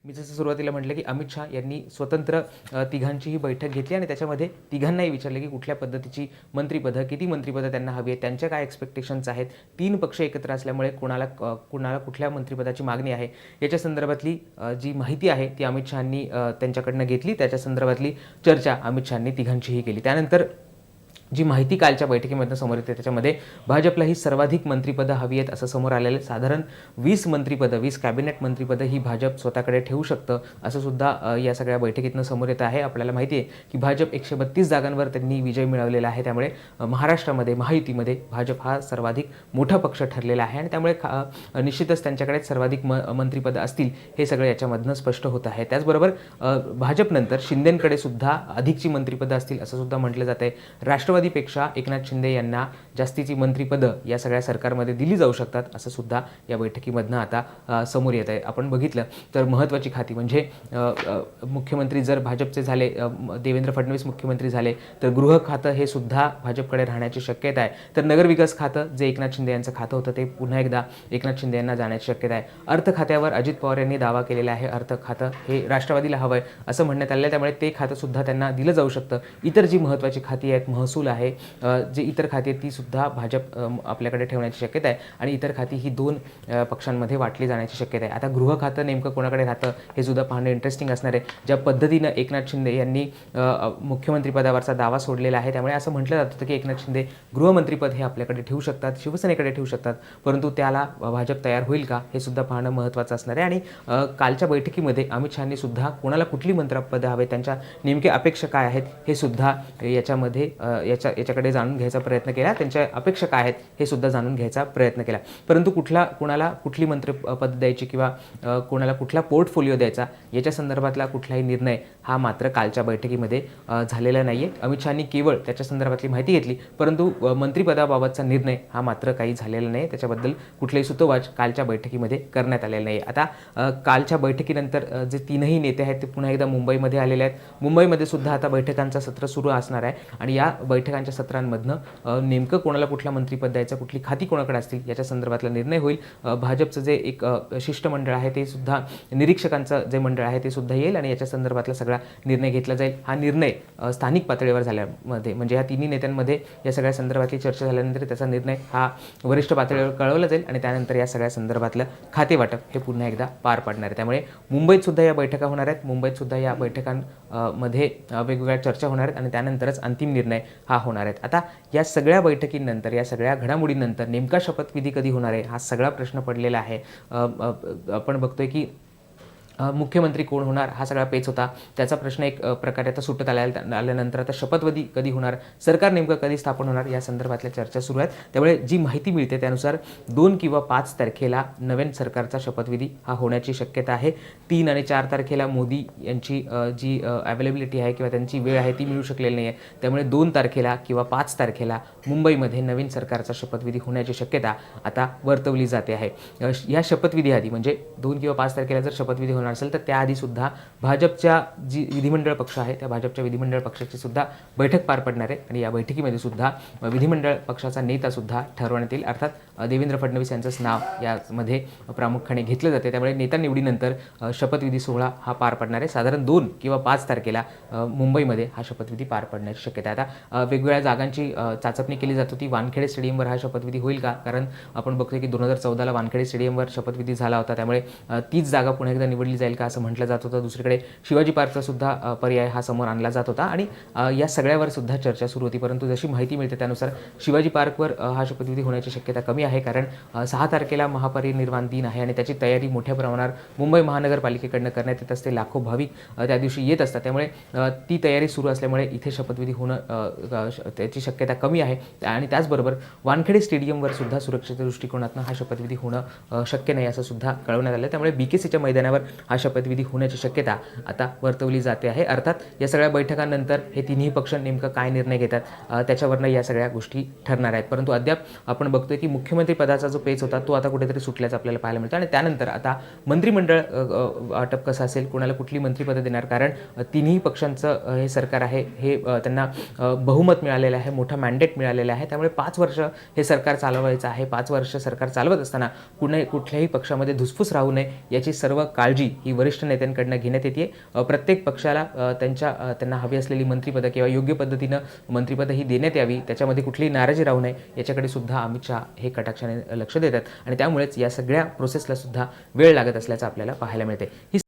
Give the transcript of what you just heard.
मी जसं सुरुवातीला म्हटलं की अमित शहा यांनी स्वतंत्र तिघांची ही बैठक घेतली आणि त्याच्यामध्ये तिघांनाही विचारलं की कुठल्या पद्धतीची मंत्रिपदं, किती मंत्रिपदं त्यांना हवी आहेत, त्यांच्या काय एक्सपेक्टेशन्स आहेत. 3 पक्ष एकत्र असल्यामुळे कुणाला कुठल्या मंत्रिपदाची मागणी आहे याच्या संदर्भातली जी माहिती आहे ती अमित शहांनी त्यांच्याकडनं घेतली. त्याच्या संदर्भातली चर्चा अमित शहांनी तिघांचीही केली. त्यानंतर जी माहिती कालच्या बैठकीमधनं समोर येते त्याच्यामध्ये भाजपला ही सर्वाधिक मंत्रिपदं हवी आहेत असं समोर आलेलं आहे. साधारण 20 मंत्रिपदं, 20 कॅबिनेट मंत्रिपदं ही भाजप स्वतःकडे ठेवू शकतं असं सुद्धा या सगळ्या बैठकीतनं समोर येत आहे. आपल्याला माहिती आहे की भाजप 132 जागांवर त्यांनी विजय मिळवलेला आहे. त्यामुळे महाराष्ट्रामध्ये महायुतीमध्ये भाजप हा सर्वाधिक मोठा पक्ष ठरलेला आहे आणि त्यामुळे निश्चितच त्यांच्याकडे सर्वाधिक मंत्रिपदं असतील हे सगळं याच्यामधनं स्पष्ट होत आहे. त्याचबरोबर भाजपनंतर शिंदेंकडे सुद्धा अधिकची मंत्रिपदं असतील असं सुद्धा म्हटलं जात आहे. राष्ट्रवादीपेक्षा एकनाथ शिंदे यांना जास्तीची मंत्रिपदं या सगळ्या सरकारमध्ये दिली जाऊ शकतात असं सुद्धा या बैठकीमधनं आता समोर येत आहे. आपण बघितलं तर महत्त्वाची खाती म्हणजे मुख्यमंत्री जर भाजपचे झाले, देवेंद्र फडणवीस मुख्यमंत्री झाले तर गृह खातं हे सुद्धा भाजपकडे राहण्याची शक्यता आहे. तर नगरविकास खातं जे एकनाथ शिंदे यांचं खातं होतं ते पुन्हा एकदा एकनाथ शिंदे यांना जाण्याची शक्यता आहे. अर्थ खात्यावर अजित पवार यांनी दावा केलेला आहे. अर्थ खातं हे राष्ट्रवादीला हवं आहे असं म्हणण्यात आलं आहे. त्यामुळे ते खातं सुद्धा त्यांना दिलं जाऊ शकतं. इतर जी महत्त्वाची खाती आहेत, महसूल आहे, जे इतर खाती ती सुद्धा भाजप आपल्याकडे ठेवण्याची शक्यता आहे आणि इतर खाती ही 2 पक्षांमध्ये वाटली जाण्याची शक्यता आहे. आता गृह खातं नेमकं कोणाकडे राहतं हे सुद्धा पाहणं इंटरेस्टिंग असणार आहे. ज्या पद्धतीनं एकनाथ शिंदे यांनी मुख्यमंत्रीपदावरचा दावा सोडलेला आहे त्यामुळे असं म्हटलं जात होतं की एकनाथ शिंदे गृहमंत्रीपद हे आपल्याकडे ठेवू शकतात, शिवसेनेकडे ठेवू शकतात, परंतु त्याला भाजप तयार होईल का हे सुद्धा पाहणं महत्त्वाचं असणार आहे. आणि कालच्या बैठकीमध्ये अमित शहांनी सुद्धा कोणाला कुठली मंत्रिपदं हवे, त्यांच्या नेमक्या अपेक्षा काय आहेत हे सुद्धा याच्यामध्ये याच्याकडे जाणून घ्यायचा प्रयत्न केला. त्यांच्या अपेक्षा काय आहेत हे सुद्धा जाणून घ्यायचा प्रयत्न केला. परंतु कोणाला कुठली मंत्रिपद द्यायची किंवा कोणाला कुठला पोर्टफोलिओ द्यायचा याच्या संदर्भातला कुठलाही निर्णय हा मात्र कालच्या बैठकीमध्ये झालेला नाही आहे. अमित शहांनी केवळ त्याच्या संदर्भातली माहिती घेतली, परंतु मंत्रिपदाबाबतचा निर्णय हा मात्र काही झालेला नाही. त्याच्याबद्दल कुठलाही सुतोवाच कालच्या बैठकीमध्ये करण्यात आलेला नाही. आता कालच्या बैठकीनंतर जे 3ही नेते आहेत ते पुन्हा एकदा मुंबईमध्ये आलेले आहेत. मुंबईमध्ये सुद्धा आता बैठकांचं सत्र सुरू असणार आहे आणि या बैठकांच्या सत्रांमधनं नेमकं कोणाला कुठलं मंत्रिपद द्यायचं, कुठली खाती कोणाकडे असतील याच्या संदर्भातला निर्णय होईल. भाजपचं जे एक शिष्टमंडळ आहे ते सुद्धा, निरीक्षकांचं जे मंडळ आहे ते सुद्धा येईल आणि याच्या संदर्भातला सगळा निर्णय घेतला जाईल. हा निर्णय स्थानिक पातळीवर झाल्यामध्ये म्हणजे या 3ही नेत्यांमध्ये या सगळ्या संदर्भातली चर्चा झाल्यानंतर त्याचा निर्णय हा वरिष्ठ पातळीवर कळवला जाईल आणि त्यानंतर या सगळ्या संदर्भातलं खातेवाटप हे पुन्हा एकदा पार पडणार आहे. त्यामुळे मुंबईत सुद्धा या बैठका होणार आहेत. मुंबईत सुद्धा या बैठकांमध्ये वेगवेगळ्या चर्चा होणार आहेत आणि त्यानंतरच अंतिम निर्णय हा होणार आहेत. आता या सगळ्या बैठकीनंतर, या सगळ्या घडामोडींनंतर नेमका शपथविधी कधी होणार आहे हा सगळा प्रश्न पडलेला आहे. आपण बघतोय की मुख्यमंत्री कोण होणार हा सगळा पेच होता. त्याचा प्रश्न एक प्रकारे आता सुटत आल्यानंतर आता शपथविधी कधी होणार, सरकार नेमकं कधी स्थापन होणार या संदर्भातल्या चर्चा सुरू आहेत. त्यामुळे जी माहिती मिळते त्यानुसार 2 किंवा 5 तारखेला नवीन सरकारचा शपथविधी हा होण्याची शक्यता आहे. 3 आणि 4 तारखेला मोदी यांची जी अवेलेबिलिटी आहे किंवा त्यांची वेळ आहे ती मिळू शकलेली नाही आहे. त्यामुळे 2 तारखेला किंवा 5 तारखेला मुंबईमध्ये नवीन सरकारचा शपथविधी होण्याची शक्यता आता वर्तवली जाते आहे. या शपथविधीआधी म्हणजे 2 किंवा 5 तारखेला जर शपथविधी होणार असेल तर त्याआधी सुद्धा भाजपच्या जी विधिमंडळ पक्ष आहे त्या भाजपच्या विधिमंडळ पक्षाची सुद्धा बैठक पार पडणार आहे आणि या बैठकीमध्ये सुद्धा विधिमंडळ पक्षाचा नेता सुद्धा ठरवण्यात येईल. अर्थात देवेंद्र फडणवीस यांचंच नाव यामध्ये प्रामुख्याने घेतलं जाते. त्यामुळे नेता निवडीनंतर शपथविधी सोहळा हा पार पडणार आहे. साधारण 2 किंवा 5 तारखेला मुंबईमध्ये हा शपथविधी पार पडण्याची शक्यता आहे. आता वेगवेगळ्या जागांची चाचपणी केली जात होती. वानखेडे स्टेडियमवर हा शपथविधी होईल का, कारण आपण बघतोय की 2014ला वानखेडे स्टेडियमवर शपथविधी झाला होता. त्यामुळे तीच जागा पुन्हा एकदा निवडली जाईल का असं म्हटलं जात होतं. दुसरीकडे शिवाजी पार्कचा सुद्धा पर्याय हा समोर आणला जात होता आणि या सगळ्यावर सुद्धा चर्चा सुरू होती. परंतु जशी माहिती मिळते त्यानुसार शिवाजी पार्कवर हा शपथविधी होण्याची शक्यता कमी आहे, कारण 6 तारखेला महापरिनिर्वाण दिन आहे आणि त्याची तयारी मोठ्या प्रमाणावर मुंबई महानगरपालिकेकडनं करण्यात येत असते. लाखो भाविक त्या दिवशी येत असतात. त्यामुळे ती तयारी सुरू असल्यामुळे इथे शपथविधी होणं त्याची शक्यता कमी आहे आणि त्याचबरोबर वानखेडे स्टेडियमवर सुद्धा सुरक्षेच्या दृष्टिकोनातून हा शपथविधी होणं शक्य नाही असं सुद्धा कळवण्यात आलं. त्यामुळे BKCच्या मैदानावर हा शपथविधी होण्याची शक्यता आता वर्तवली जाते आहे. अर्थात या सगळ्या बैठकांनंतर हे 3ही पक्ष नेमकं काय निर्णय घेतात त्याच्यावरनं या सगळ्या गोष्टी ठरणार आहेत. परंतु अद्याप आपण बघतोय की मुख्यमंत्री पदाचा जो पेच होता तो आता कुठेतरी सुटल्याचं आपल्याला पाहायला मिळतं आणि त्यानंतर आता मंत्रिमंडळ वाटप कसं असेल, कोणाला कुठली मंत्रिपदं देणार, कारण 3ही पक्षांचं हे सरकार आहे, हे त्यांना बहुमत मिळालेलं आहे, मोठा मॅन्डेट मिळालेला आहे. त्यामुळे 5 वर्ष हे सरकार चालवायचं आहे. 5 वर्ष सरकार चालवत असताना कुठल्याही पक्षामध्ये धुसफूस राहू नये याची सर्व काळजी ही वरिष्ठ नेत्यांकडनं घेण्यात येते. प्रत्येक पक्षाला त्यांना हवी असलेली मंत्रिपदं किंवा योग्य पद्धतीनं मंत्रिपदं ही देण्यात यावी, त्याच्यामध्ये कुठलीही नाराजी राहू नये याच्याकडे सुद्धा अमित शहा हे कटाक्षाने लक्ष देतात आणि त्यामुळेच या सगळ्या प्रोसेसला सुद्धा वेळ लागत असल्याचं आपल्याला पाहायला मिळते. ही